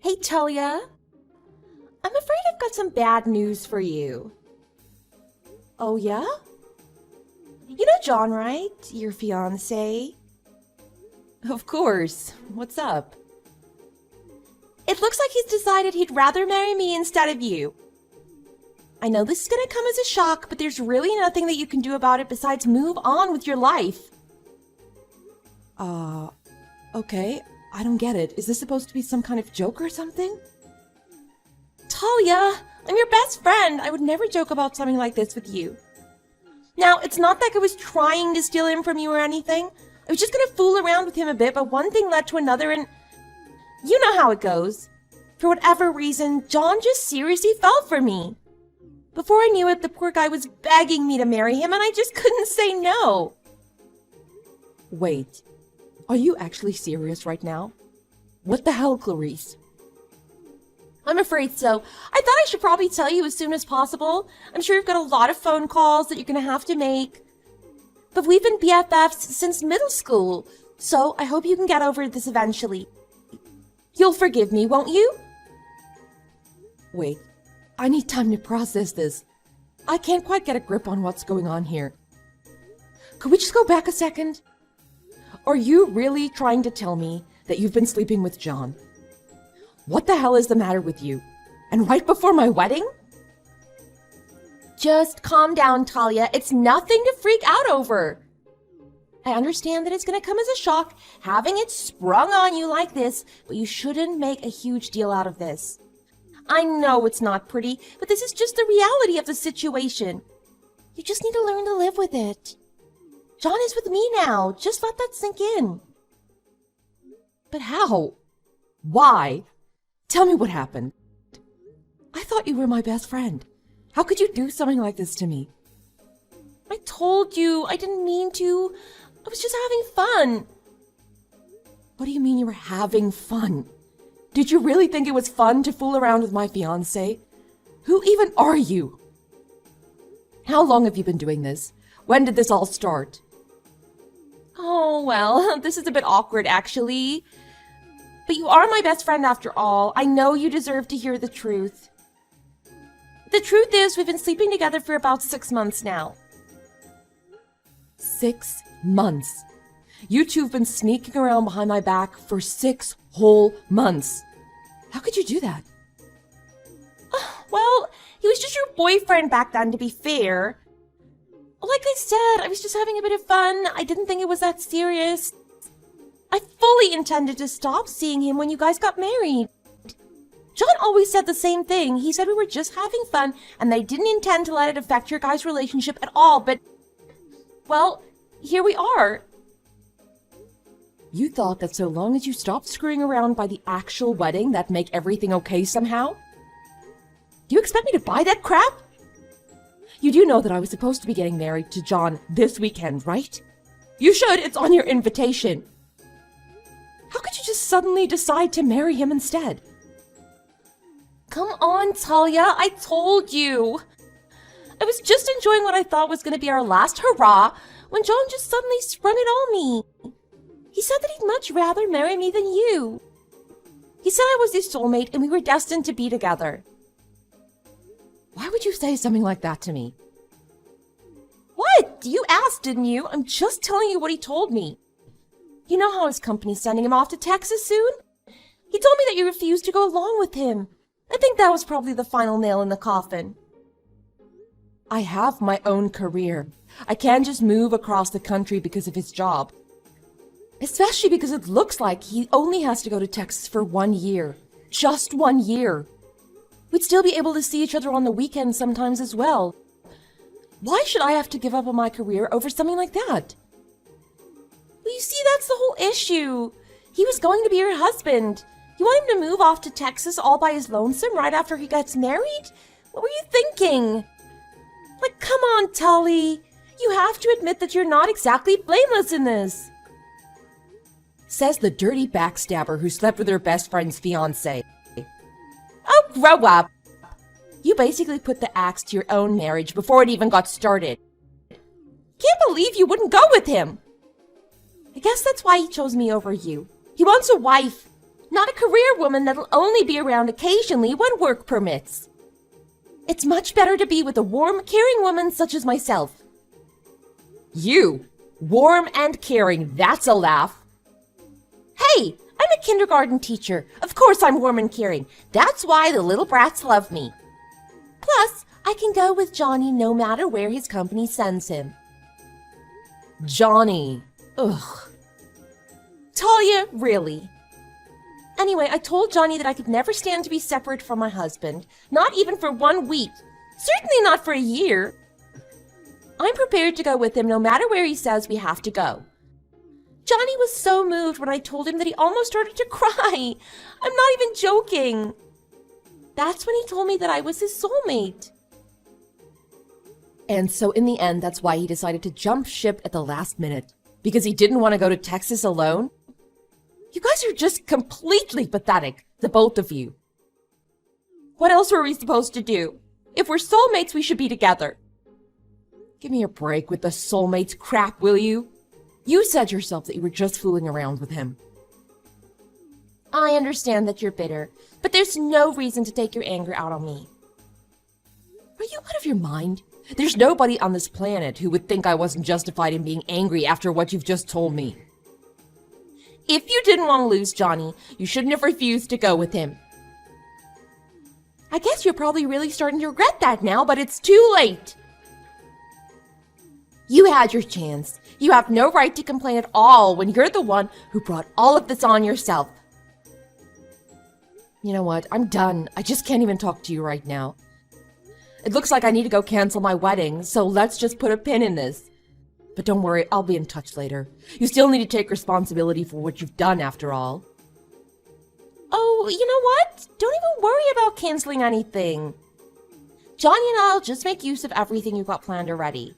Hey, Talia. I'm afraid I've got some bad news for you. Oh, yeah? You know John, right? Your fiancé? Of course. What's up? It looks like he's decided he'd rather marry me instead of you. I know this is gonna come as a shock, but there's really nothing that you can do about it besides move on with your life. Okay. I don't get it. Is this supposed to be some kind of joke or something? Talia, I'm your best friend. I would never joke about something like this with you. Now, it's not like I was trying to steal him from you or anything. I was just gonna fool around with him a bit, but one thing led to another and you know how it goes. For whatever reason, John just seriously fell for me. Before I knew it, the poor guy was begging me to marry him and I just couldn't say no. Wait. Are you actually serious right now? What the hell, Clarice? I'm afraid so. I thought I should probably tell you as soon as possible. I'm sure you've got a lot of phone calls that you're gonna have to make. But we've been BFFs since middle school, so I hope you can get over this eventually. You'll forgive me, won't you? Wait. I need time to process this. I can't quite get a grip on what's going on here. Could we just go back a second? Are you really trying to tell me that you've been sleeping with John? What the hell is the matter with you? And right before my wedding? Just calm down, Talia. It's nothing to freak out over. I understand that it's going to come as a shock, having it sprung on you like this, but you shouldn't make a huge deal out of this. I know it's not pretty, but this is just the reality of the situation. You just need to learn to live with it. John is with me now. Just let that sink in. But how? Why? Tell me what happened. I thought you were my best friend. How could you do something like this to me? I told you. I didn't mean to. I was just having fun. What do you mean you were having fun? Did you really think it was fun to fool around with my fiancé? Who even are you? How long have you been doing this? When did this all start? Oh, well, this is a bit awkward, actually. But you are my best friend after all. I know you deserve to hear the truth. The truth is, we've been sleeping together for about 6 months now. 6 months? You two have been sneaking around behind my back for 6 whole months. How could you do that? Well, he was just your boyfriend back then, to be fair. Like I said, I was just having a bit of fun. I didn't think it was that serious. I fully intended to stop seeing him when you guys got married. John always said the same thing. He said we were just having fun and they didn't intend to let it affect your guys' relationship at all, but, well, here we are. You thought that so long as you stopped screwing around by the actual wedding, that'd make everything okay somehow? Do you expect me to buy that crap? You do know that I was supposed to be getting married to John this weekend, right? You should. It's on your invitation. How could you just suddenly decide to marry him instead? Come on, Talia. I told you. I was just enjoying what I thought was going to be our last hurrah when John just suddenly sprung it on me. He said that he'd much rather marry me than you. He said I was his soulmate and we were destined to be together. Why would you say something like that to me? What? You asked, didn't you? I'm just telling you what he told me. You know how his company's sending him off to Texas soon? He told me that you refused to go along with him. I think that was probably the final nail in the coffin. I have my own career. I can't just move across the country because of his job. Especially because it looks like he only has to go to Texas for 1 year. Just 1 year. We'd still be able to see each other on the weekends sometimes as well. Why should I have to give up on my career over something like that? Well, you see, that's the whole issue. He was going to be your husband. You want him to move off to Texas all by his lonesome right after he gets married? What were you thinking? Like, come on, Tully. You have to admit that you're not exactly blameless in this. Says the dirty backstabber who slept with her best friend's fiancé. Oh, grow up. You basically put the axe to your own marriage before it even got started. Can't believe you wouldn't go with him. I guess that's why he chose me over you. He wants a wife. Not a career woman that'll only be around occasionally when work permits. It's much better to be with a warm, caring woman such as myself. You! Warm and caring, that's a laugh. Hey, I'm a kindergarten teacher. Of course I'm warm and caring. That's why the little brats love me. Plus, I can go with Johnny no matter where his company sends him. Johnny. Ugh. Talia, really. Anyway, I told Johnny that I could never stand to be separate from my husband, not even for 1 week. Certainly not for a year. I'm prepared to go with him no matter where he says we have to go. Johnny was so moved when I told him that he almost started to cry. I'm not even joking. That's when he told me that I was his soulmate. And so in the end, that's why he decided to jump ship at the last minute. Because he didn't want to go to Texas alone? You guys are just completely pathetic, the both of you. What else were we supposed to do? If we're soulmates, we should be together. Give me a break with the soulmates crap, will you? You said yourself that you were just fooling around with him. I understand that you're bitter, but there's no reason to take your anger out on me. Are you out of your mind? There's nobody on this planet who would think I wasn't justified in being angry after what you've just told me. If you didn't want to lose Johnny, you shouldn't have refused to go with him. I guess you're probably really starting to regret that now, but it's too late. You had your chance. You have no right to complain at all when you're the one who brought all of this on yourself. You know what? I'm done. I just can't even talk to you right now. It looks like I need to go cancel my wedding, so let's just put a pin in this. But don't worry, I'll be in touch later. You still need to take responsibility for what you've done, after all. Oh, you know what? Don't even worry about canceling anything. Johnny and I'll just make use of everything you've got planned already.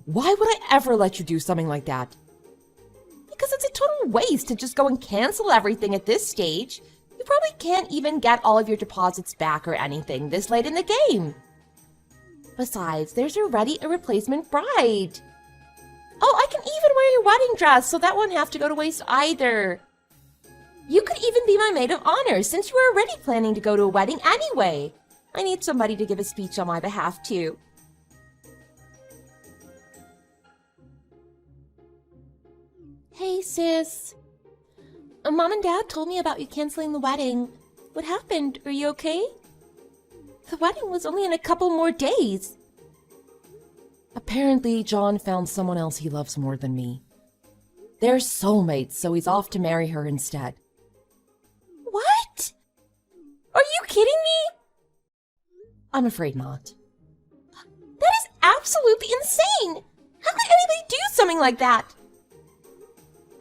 Why would I ever let you do something like that? Because it's a total waste to just go and cancel everything at this stage. You probably can't even get all of your deposits back or anything this late in the game. Besides, there's already a replacement bride. Oh, I can even wear your wedding dress, so that won't have to go to waste either. You could even be my maid of honor, since you were already planning to go to a wedding anyway. I need somebody to give a speech on my behalf, too. Hey, sis. Mom and Dad told me about you canceling the wedding. What happened? Are you okay? The wedding was only in a couple more days. Apparently, John found someone else he loves more than me. They're soulmates, so he's off to marry her instead. What? Are you kidding me? I'm afraid not. That is absolutely insane! How could anybody do something like that?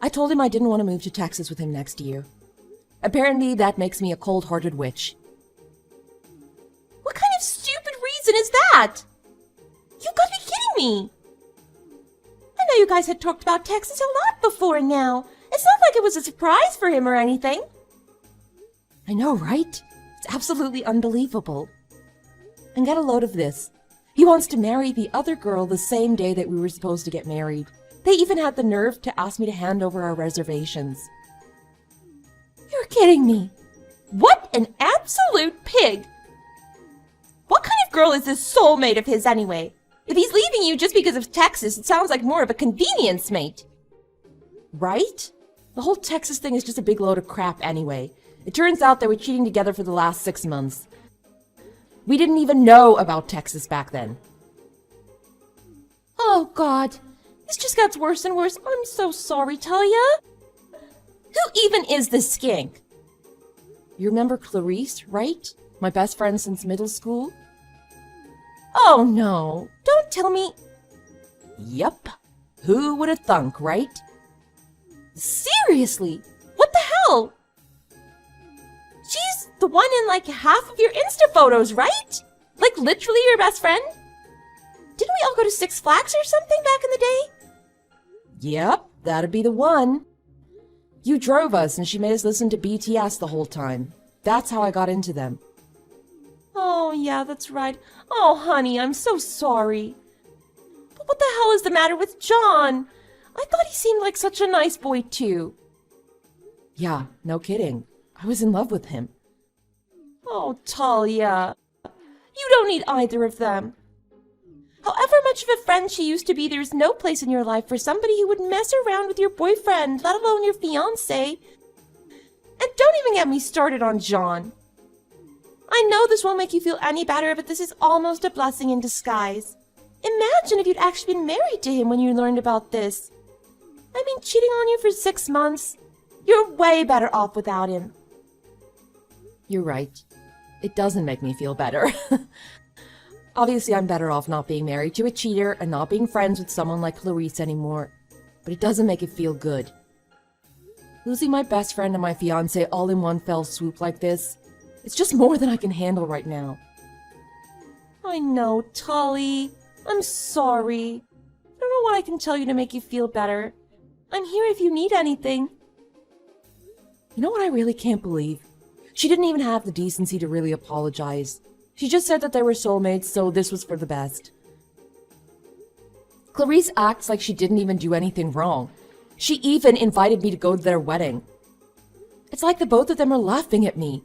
I told him I didn't want to move to Texas with him next year. Apparently, that makes me a cold-hearted witch. What kind of stupid reason is that? You've got to be kidding me! I know you guys had talked about Texas a lot before now. It's not like it was a surprise for him or anything. I know, right? It's absolutely unbelievable. And get a load of this. He wants to marry the other girl the same day that we were supposed to get married. They even had the nerve to ask me to hand over our reservations. You're kidding me. What an absolute pig! What kind of girl is this soulmate of his anyway? If he's leaving you just because of Texas, it sounds like more of a convenience mate. Right? The whole Texas thing is just a big load of crap anyway. It turns out they were cheating together for the last 6 months. We didn't even know about Texas back then. Oh, God. This just gets worse and worse. I'm so sorry, Talia. Who even is this skink? You remember Clarice, right? My best friend since middle school? Oh, no. Don't tell me. Yep. Who would have thunk, right? Seriously? What the hell? She's the one in like half of your Insta photos, right? Like literally your best friend? Didn't we all go to Six Flags or something back in the day? Yep, that'd be the one. You drove us and she made us listen to BTS the whole time. That's how I got into them. Oh, yeah, that's right. Oh, honey, I'm so sorry. But what the hell is the matter with John? I thought he seemed like such a nice boy, too. Yeah, no kidding. I was in love with him. Oh, Talia. You don't need either of them. However much of a friend she used to be, there's no place in your life for somebody who would mess around with your boyfriend, let alone your fiancé. And don't even get me started on John. I know this won't make you feel any better, but this is almost a blessing in disguise. Imagine if you'd actually been married to him when you learned about this. I mean, cheating on you for 6 months. You're way better off without him. You're right. It doesn't make me feel better. Obviously, I'm better off not being married to a cheater and not being friends with someone like Clarice anymore. But it doesn't make it feel good. Losing my best friend and my fiancé all in one fell swoop like this, it's just more than I can handle right now. I know, Tolly. I'm sorry. I don't know what I can tell you to make you feel better. I'm here if you need anything. You know what I really can't believe? She didn't even have the decency to really apologize. She just said that they were soulmates, so this was for the best. Clarice acts like she didn't even do anything wrong. She even invited me to go to their wedding. It's like the both of them are laughing at me.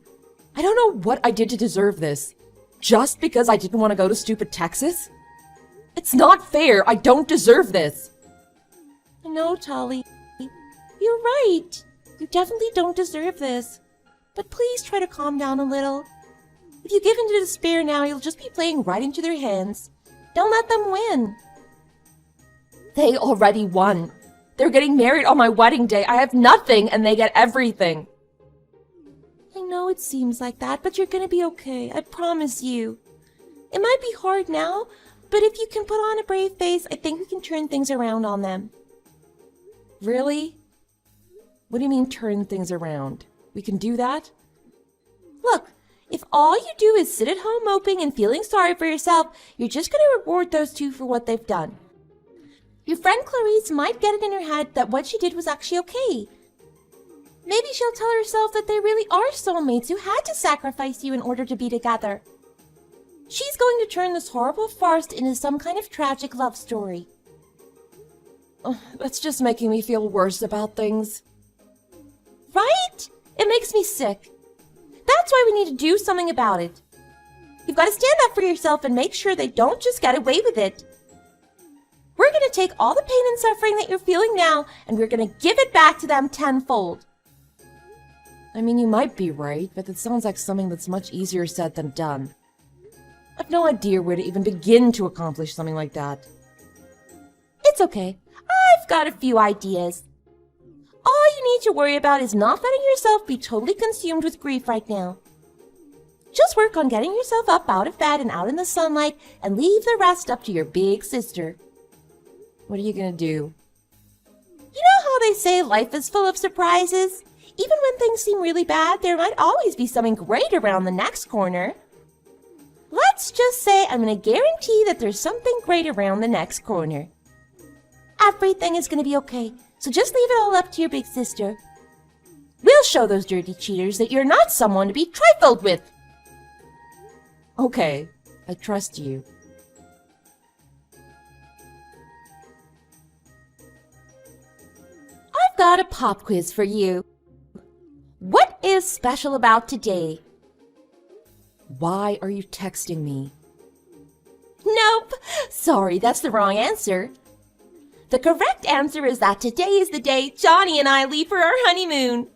I don't know what I did to deserve this. Just because I didn't want to go to stupid Texas? It's not fair. I don't deserve this. I know, Tolly. You're right. You definitely don't deserve this. But please try to calm down a little. If you give in to despair now, you'll just be playing right into their hands. Don't let them win. They already won. They're getting married on my wedding day. I have nothing and they get everything. I know it seems like that, but you're gonna be okay. I promise you. It might be hard now, but if you can put on a brave face, I think we can turn things around on them. Really? What do you mean turn things around? We can do that? Look, if all you do is sit at home moping and feeling sorry for yourself, you're just gonna reward those two for what they've done. Your friend Clarice might get it in her head that what she did was actually okay. Maybe she'll tell herself that they really are soulmates who had to sacrifice you in order to be together. She's going to turn this horrible farce into some kind of tragic love story. Oh, that's just making me feel worse about things. Right? It makes me sick. That's why we need to do something about it. You've got to stand up for yourself and make sure they don't just get away with it. We're going to take all the pain and suffering that you're feeling now, and we're going to give it back to them tenfold. I mean, you might be right, but it sounds like something that's much easier said than done. I've no idea where to even begin to accomplish something like that. It's okay. I've got a few ideas. All you need to worry about is not letting yourself be totally consumed with grief right now. Just work on getting yourself up out of bed and out in the sunlight, and leave the rest up to your big sister. What are you gonna do? You know how they say life is full of surprises? Even when things seem really bad, there might always be something great around the next corner. Let's just say I'm going to guarantee that there's something great around the next corner. Everything is going to be okay, so just leave it all up to your big sister. We'll show those dirty cheaters that you're not someone to be trifled with. Okay, I trust you. I've got a pop quiz for you. What is special about today? Why are you texting me? Nope. Sorry, that's the wrong answer. The correct answer is that today is the day Johnny and I leave for our honeymoon.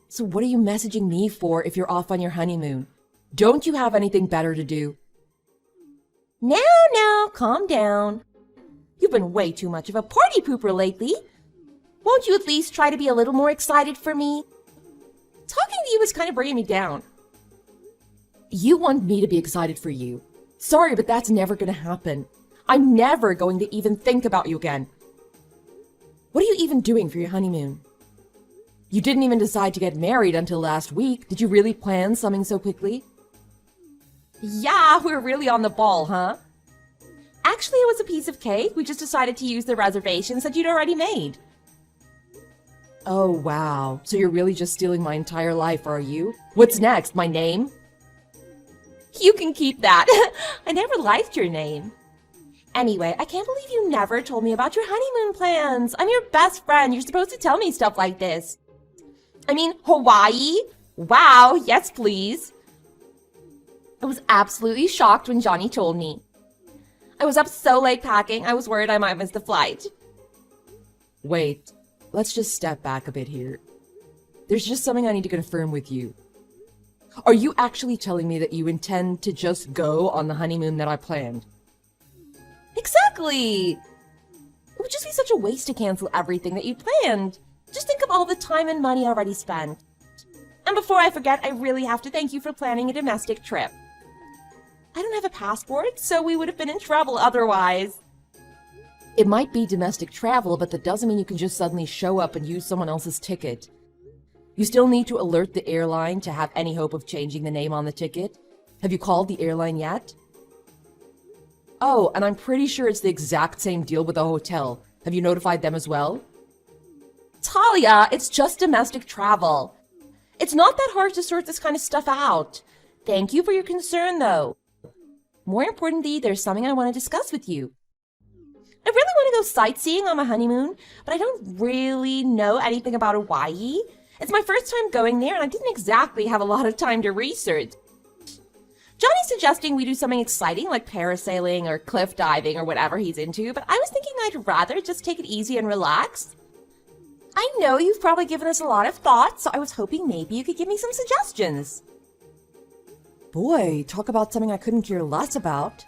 So what are you messaging me for if you're off on your honeymoon? Don't you have anything better to do? Now, calm down. You've been way too much of a party pooper lately. Won't you at least try to be a little more excited for me? Talking to you is kind of bringing me down. You want me to be excited for you. Sorry, but that's never gonna happen. I'm never going to even think about you again. What are you even doing for your honeymoon? You didn't even decide to get married until last week. Did you really plan something so quickly? Yeah, we're really on the ball, huh? Actually, it was a piece of cake. We just decided to use the reservations that you'd already made. Oh, wow. So you're really just stealing my entire life, are you? What's next? My name? You can keep that. I never liked your name. Anyway, I can't believe you never told me about your honeymoon plans. I'm your best friend. You're supposed to tell me stuff like this. I mean, Hawaii? Wow, yes please. I was absolutely shocked when Johnny told me. I was up so late packing, I was worried I might miss the flight. Wait, let's just step back a bit here. There's just something I need to confirm with you. Are you actually telling me that you intend to just go on the honeymoon that I planned? Exactly! It would just be such a waste to cancel everything that you planned. Just think of all the time and money already spent. And before I forget, I really have to thank you for planning a domestic trip. I don't have a passport, so we would have been in trouble otherwise. It might be domestic travel, but that doesn't mean you can just suddenly show up and use someone else's ticket. You still need to alert the airline to have any hope of changing the name on the ticket. Have you called the airline yet? Oh, and I'm pretty sure it's the exact same deal with the hotel. Have you notified them as well? Talia, it's just domestic travel. It's not that hard to sort this kind of stuff out. Thank you for your concern, though. More importantly, there's something I want to discuss with you. I really want to go sightseeing on my honeymoon, but I don't really know anything about Hawaii. It's my first time going there, and I didn't exactly have a lot of time to research. Johnny's suggesting we do something exciting like parasailing or cliff diving or whatever he's into, but I was thinking I'd rather just take it easy and relax. I know you've probably given us a lot of thought, so I was hoping maybe you could give me some suggestions. Boy, talk about something I couldn't care less about.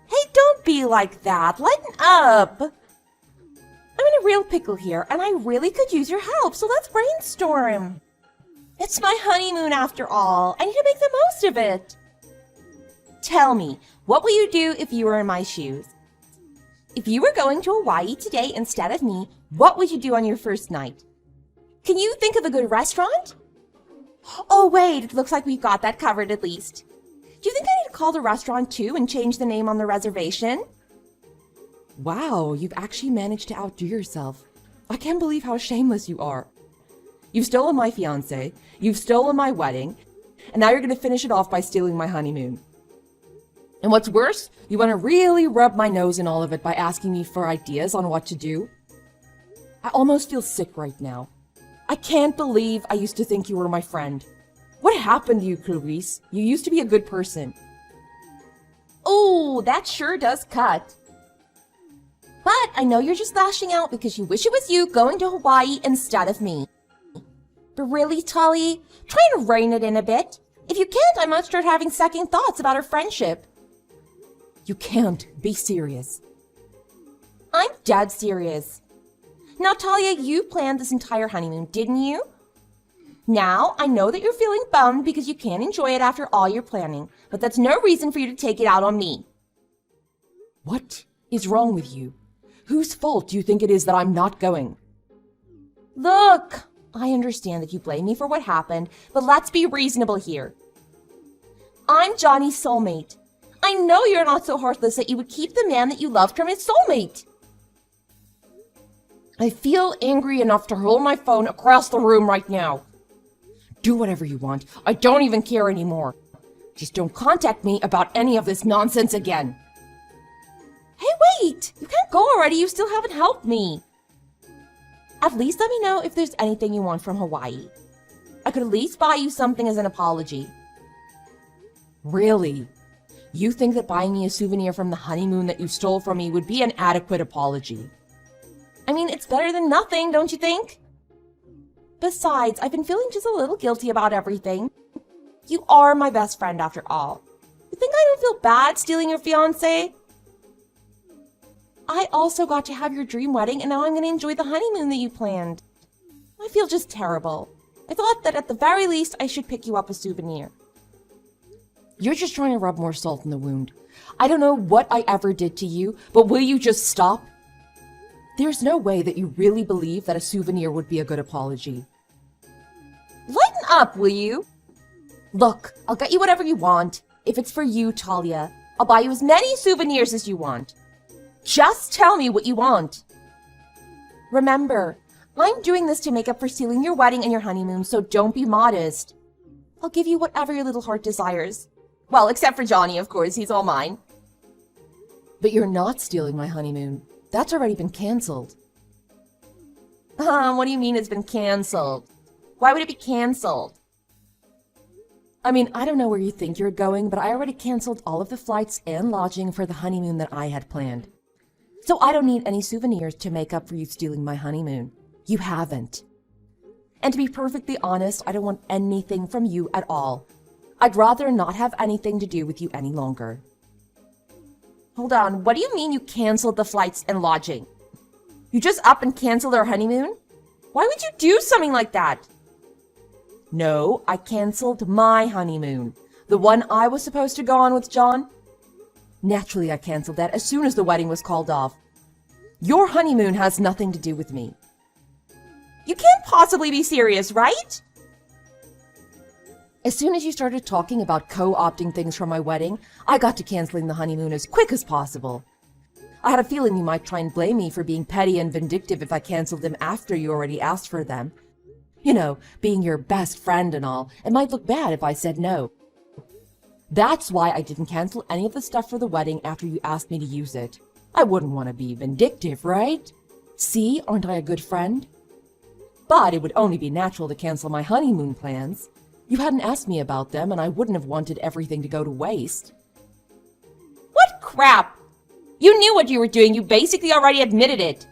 Hey, don't be like that. Lighten up. I'm in a real pickle here, and I really could use your help, so let's brainstorm. It's my honeymoon after all. I need to make the most of it. Tell me, what will you do if you were in my shoes? If you were going to Hawaii today instead of me, what would you do on your first night? Can you think of a good restaurant? Oh wait, it looks like we've got that covered at least. Do you think I need to call the restaurant too and change the name on the reservation? Wow, you've actually managed to outdo yourself. I can't believe how shameless you are. You've stolen my fiancé, you've stolen my wedding, and now you're going to finish it off by stealing my honeymoon. And what's worse, you want to really rub my nose in all of it by asking me for ideas on what to do? I almost feel sick right now. I can't believe I used to think you were my friend. What happened to you, Clarice? You used to be a good person. Oh, that sure does cut. But I know you're just lashing out because you wish it was you going to Hawaii instead of me. But really, Tully, try and rein it in a bit. If you can't, I might start having second thoughts about our friendship. You can't be serious. I'm dead serious. Now, Talia, you planned this entire honeymoon, didn't you? Now, I know that you're feeling bummed because you can't enjoy it after all your planning, but that's no reason for you to take it out on me. What is wrong with you? Whose fault do you think it is that I'm not going? Look, I understand that you blame me for what happened, but let's be reasonable here. I'm Johnny's soulmate. I know you're not so heartless that you would keep the man that you loved from his soulmate. I feel angry enough to hurl my phone across the room right now. Do whatever you want. I don't even care anymore. Just don't contact me about any of this nonsense again. Hey, wait! You can't go already. You still haven't helped me. At least let me know if there's anything you want from Hawaii. I could at least buy you something as an apology. Really? You think that buying me a souvenir from the honeymoon that you stole from me would be an adequate apology? I mean, it's better than nothing, don't you think? Besides, I've been feeling just a little guilty about everything. You are my best friend after all. You think I don't feel bad stealing your fiancé? I also got to have your dream wedding, and now I'm going to enjoy the honeymoon that you planned. I feel just terrible. I thought that at the very least I should pick you up a souvenir. You're just trying to rub more salt in the wound. I don't know what I ever did to you, but will you just stop? There's no way that you really believe that a souvenir would be a good apology. Lighten up, will you? Look, I'll get you whatever you want. If it's for you, Talia, I'll buy you as many souvenirs as you want. Just tell me what you want. Remember, I'm doing this to make up for stealing your wedding and your honeymoon, so don't be modest. I'll give you whatever your little heart desires. Well, except for Johnny, of course, he's all mine. But you're not stealing my honeymoon. That's already been canceled. What do you mean it's been canceled? Why would it be canceled? I mean, I don't know where you think you're going, but I already canceled all of the flights and lodging for the honeymoon that I had planned. So I don't need any souvenirs to make up for you stealing my honeymoon. You haven't. And to be perfectly honest, I don't want anything from you at all. I'd rather not have anything to do with you any longer. Hold on, what do you mean you canceled the flights and lodging? You just up and canceled our honeymoon? Why would you do something like that? No, I canceled my honeymoon. The one I was supposed to go on with John. Naturally, I canceled that as soon as the wedding was called off. Your honeymoon has nothing to do with me. You can't possibly be serious, right? As soon as you started talking about co-opting things from my wedding, I got to canceling the honeymoon as quick as possible. I had a feeling you might try and blame me for being petty and vindictive if I canceled them after you already asked for them. You know, being your best friend and all, it might look bad if I said no. That's why I didn't cancel any of the stuff for the wedding after you asked me to use it. I wouldn't want to be vindictive, right? See, aren't I a good friend? But it would only be natural to cancel my honeymoon plans. You hadn't asked me about them, and I wouldn't have wanted everything to go to waste. What crap! You knew what you were doing. You basically already admitted it.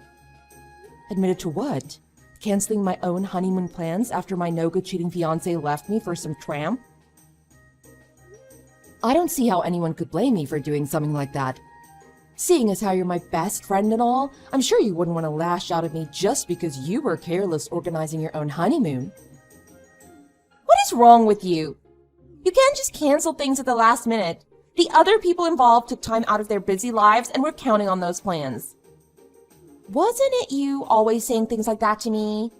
Admitted to what? Canceling my own honeymoon plans after my no-good cheating fiancé left me for some tramp? I don't see how anyone could blame me for doing something like that. Seeing as how you're my best friend and all, I'm sure you wouldn't want to lash out at me just because you were careless organizing your own honeymoon. What is wrong with you? You can't just cancel things at the last minute. The other people involved took time out of their busy lives and we're counting on those plans. Wasn't it you always saying things like that to me?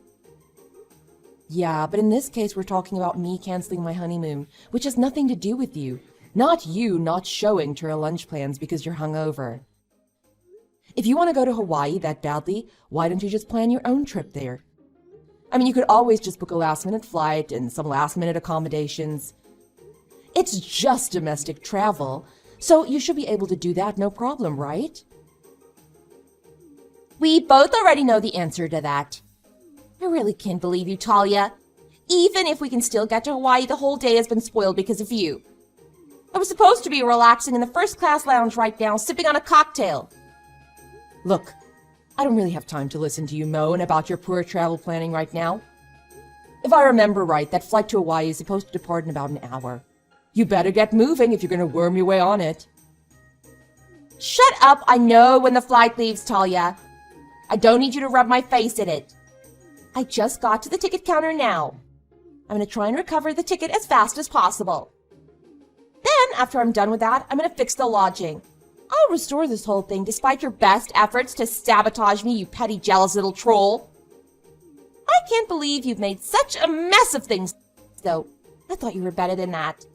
Yeah, but in this case we're talking about me canceling my honeymoon, which has nothing to do with you. Not you not showing to our lunch plans because you're hungover. If you want to go to Hawaii that badly, why don't you just plan your own trip there? I mean, you could always just book a last-minute flight and some last-minute accommodations. It's just domestic travel, so you should be able to do that no problem, right? We both already know the answer to that. I really can't believe you, Talia. Even if we can still get to Hawaii, the whole day has been spoiled because of you. I was supposed to be relaxing in the first-class lounge right now, sipping on a cocktail. Look, I don't really have time to listen to you moan about your poor travel planning right now. If I remember right, that flight to Hawaii is supposed to depart in about an hour. You better get moving if you're going to worm your way on it. Shut up, I know when the flight leaves, Talia. I don't need you to rub my face in it. I just got to the ticket counter now. I'm going to try and recover the ticket as fast as possible. Then, after I'm done with that, I'm going to fix the lodging. I'll restore this whole thing despite your best efforts to sabotage me, you petty, jealous little troll. I can't believe you've made such a mess of things, though. I thought you were better than that.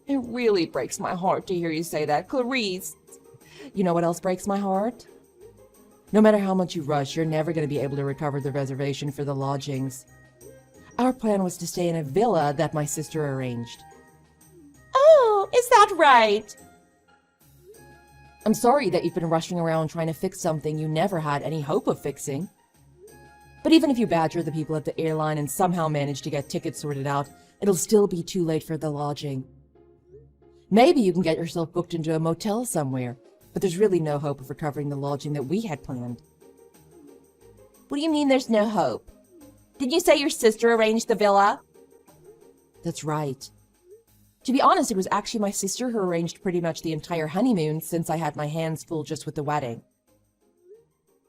It really breaks my heart to hear you say that, Clarice. You know what else breaks my heart? No matter how much you rush, you're never going to be able to recover the reservation for the lodgings. Our plan was to stay in a villa that my sister arranged. Oh, is that right? I'm sorry that you've been rushing around trying to fix something you never had any hope of fixing. But even if you badger the people at the airline and somehow manage to get tickets sorted out, it'll still be too late for the lodging. Maybe you can get yourself booked into a motel somewhere, but there's really no hope of recovering the lodging that we had planned. What do you mean there's no hope? Didn't you say your sister arranged the villa? That's right. To be honest, it was actually my sister who arranged pretty much the entire honeymoon since I had my hands full just with the wedding.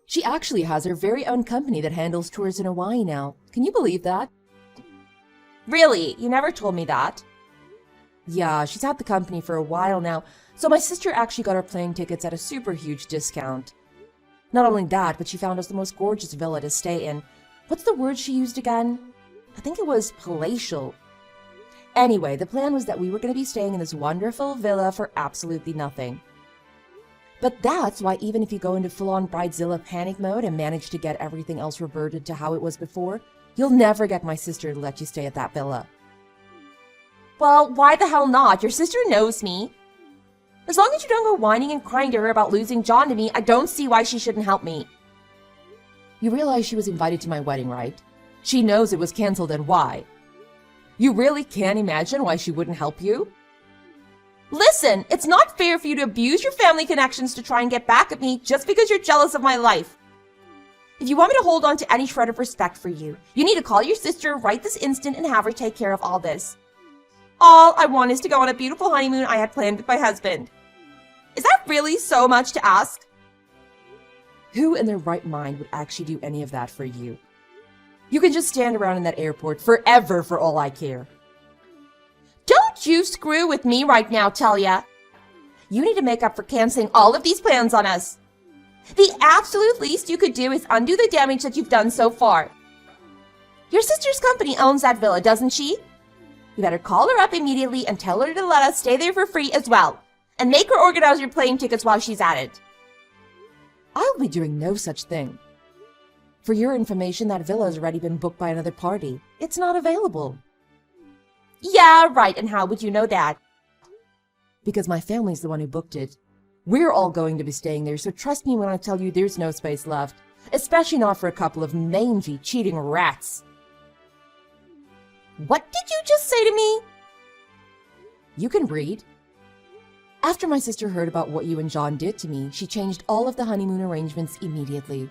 She actually has her very own company that handles tours in Hawaii now. Can you believe that? Really? You never told me that. Yeah, she's had the company for a while now, so my sister actually got our plane tickets at a super huge discount. Not only that, but she found us the most gorgeous villa to stay in. What's the word she used again? I think it was palatial. Anyway, the plan was that we were going to be staying in this wonderful villa for absolutely nothing. But that's why even if you go into full-on Bridezilla panic mode and manage to get everything else reverted to how it was before, you'll never get my sister to let you stay at that villa. Well, why the hell not? Your sister knows me. As long as you don't go whining and crying to her about losing John to me, I don't see why she shouldn't help me. You realize she was invited to my wedding, right? She knows it was canceled and why. You really can't imagine why she wouldn't help you? Listen, it's not fair for you to abuse your family connections to try and get back at me just because you're jealous of my life. If you want me to hold on to any shred of respect for you, you need to call your sister right this instant and have her take care of all this. All I want is to go on a beautiful honeymoon I had planned with my husband. Is that really so much to ask? Who in their right mind would actually do any of that for you? You can just stand around in that airport forever for all I care. Don't you screw with me right now, Talia. You need to make up for canceling all of these plans on us. The absolute least you could do is undo the damage that you've done so far. Your sister's company owns that villa, doesn't she? You better call her up immediately and tell her to let us stay there for free as well. And make her organize your plane tickets while she's at it. I'll be doing no such thing. For your information, that villa has already been booked by another party. It's not available. Yeah, right. And how would you know that? Because my family's the one who booked it. We're all going to be staying there, so trust me when I tell you there's no space left. Especially not for a couple of mangy, cheating rats. What did you just say to me? You can read. After my sister heard about what you and John did to me, she changed all of the honeymoon arrangements immediately.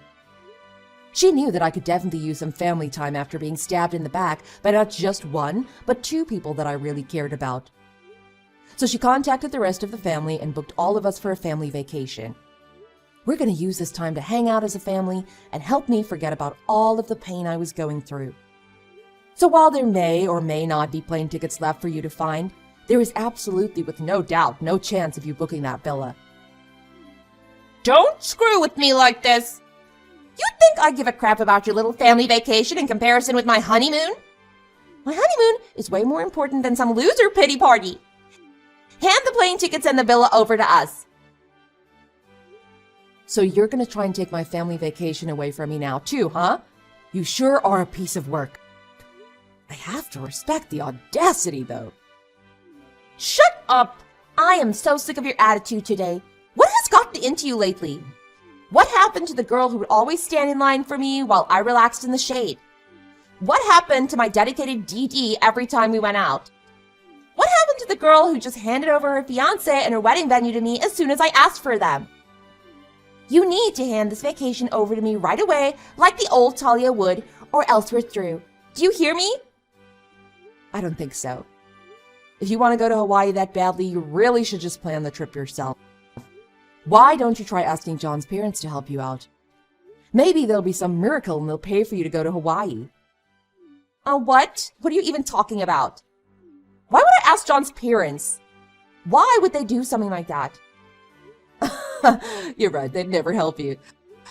She knew that I could definitely use some family time after being stabbed in the back by not just one, but two people that I really cared about. So she contacted the rest of the family and booked all of us for a family vacation. We're going to use this time to hang out as a family and help me forget about all of the pain I was going through. So while there may or may not be plane tickets left for you to find, there is absolutely, with no doubt, no chance of you booking that villa. Don't screw with me like this. You think I give a crap about your little family vacation in comparison with my honeymoon? My honeymoon is way more important than some loser pity party. Hand the plane tickets and the villa over to us. So you're going to try and take my family vacation away from me now too, huh? You sure are a piece of work. I have to respect the audacity, though. Shut up! I am so sick of your attitude today. What has gotten into you lately? What happened to the girl who would always stand in line for me while I relaxed in the shade? What happened to my dedicated DD every time we went out? What happened to the girl who just handed over her fiancé and her wedding venue to me as soon as I asked for them? You need to hand this vacation over to me right away like the old Talia would, or else we're through. Do you hear me? I don't think so. If you want to go to Hawaii that badly, you really should just plan the trip yourself. Why don't you try asking John's parents to help you out? Maybe there'll be some miracle and they'll pay for you to go to Hawaii. What? What are you even talking about? Why would I ask John's parents? Why would they do something like that? You're right, they'd never help you.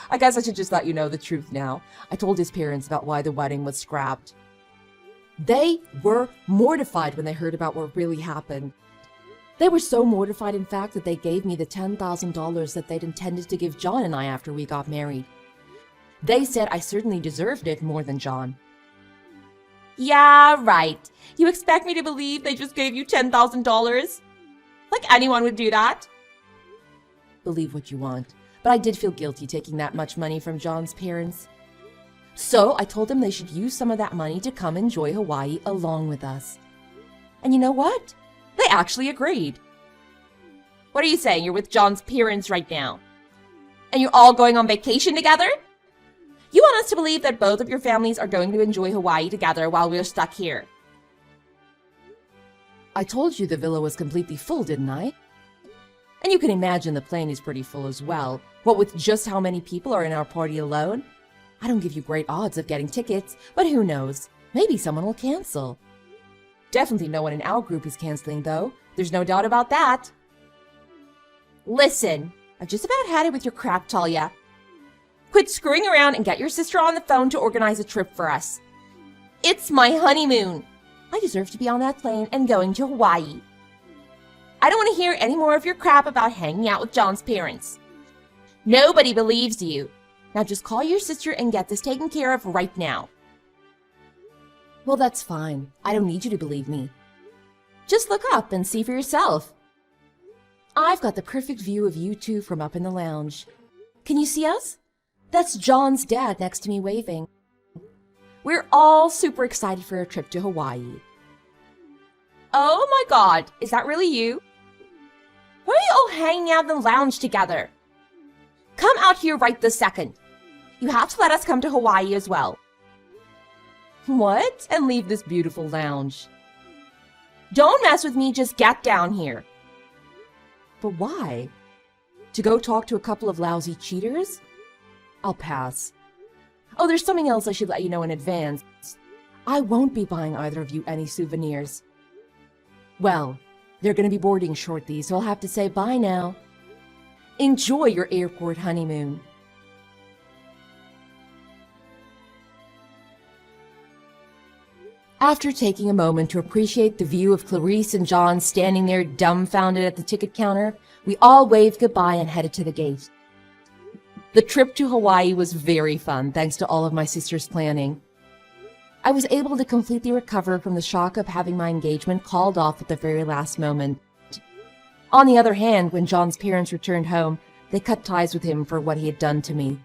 I guess I should just let you know the truth now. I told his parents about why the wedding was scrapped. They were mortified when they heard about what really happened. They were so mortified, in fact, that they gave me the $10,000 that they'd intended to give John and I after we got married. They said I certainly deserved it more than John. Yeah, right. You expect me to believe they just gave you $10,000? Like anyone would do that? Believe what you want, but I did feel guilty taking that much money from John's parents. So I told them they should use some of that money to come enjoy Hawaii along with us. And you know what? They actually agreed. What are you saying? You're with John's parents right now? And you're all going on vacation together? You want us to believe that both of your families are going to enjoy Hawaii together while we're stuck here? I told you the villa was completely full, didn't I? And you can imagine the plane is pretty full as well. What with just how many people are in our party alone? I don't give you great odds of getting tickets, but who knows? Maybe someone will cancel. Definitely no one in our group is canceling, though. There's no doubt about that. Listen, I've just about had it with your crap, Talia. Quit screwing around and get your sister on the phone to organize a trip for us. It's my honeymoon. I deserve to be on that plane and going to Hawaii. I don't want to hear any more of your crap about hanging out with John's parents. Nobody believes you. Now just call your sister and get this taken care of right now. Well, that's fine. I don't need you to believe me. Just look up and see for yourself. I've got the perfect view of you two from up in the lounge. Can you see us? That's John's dad next to me waving. We're all super excited for a trip to Hawaii. Oh my god, is that really you? Why are you all hanging out in the lounge together? Come out here right this second. You have to let us come to Hawaii as well. What? And leave this beautiful lounge. Don't mess with me, just get down here. But why? To go talk to a couple of lousy cheaters? I'll pass. Oh, there's something else I should let you know in advance. I won't be buying either of you any souvenirs. Well, they're going to be boarding shortly, so I'll have to say bye now. Enjoy your airport honeymoon. After taking a moment to appreciate the view of Clarice and John standing there dumbfounded at the ticket counter, we all waved goodbye and headed to the gate. The trip to Hawaii was very fun, thanks to all of my sister's planning. I was able to completely recover from the shock of having my engagement called off at the very last moment. On the other hand, when John's parents returned home, they cut ties with him for what he had done to me.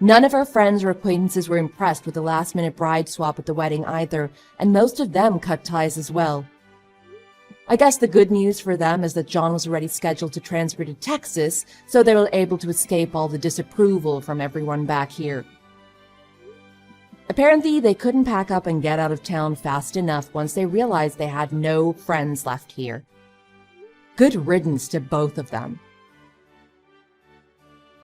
None of our friends or acquaintances were impressed with the last-minute bride swap at the wedding either, and most of them cut ties as well. I guess the good news for them is that John was already scheduled to transfer to Texas, so they were able to escape all the disapproval from everyone back here. Apparently, they couldn't pack up and get out of town fast enough once they realized they had no friends left here. Good riddance to both of them.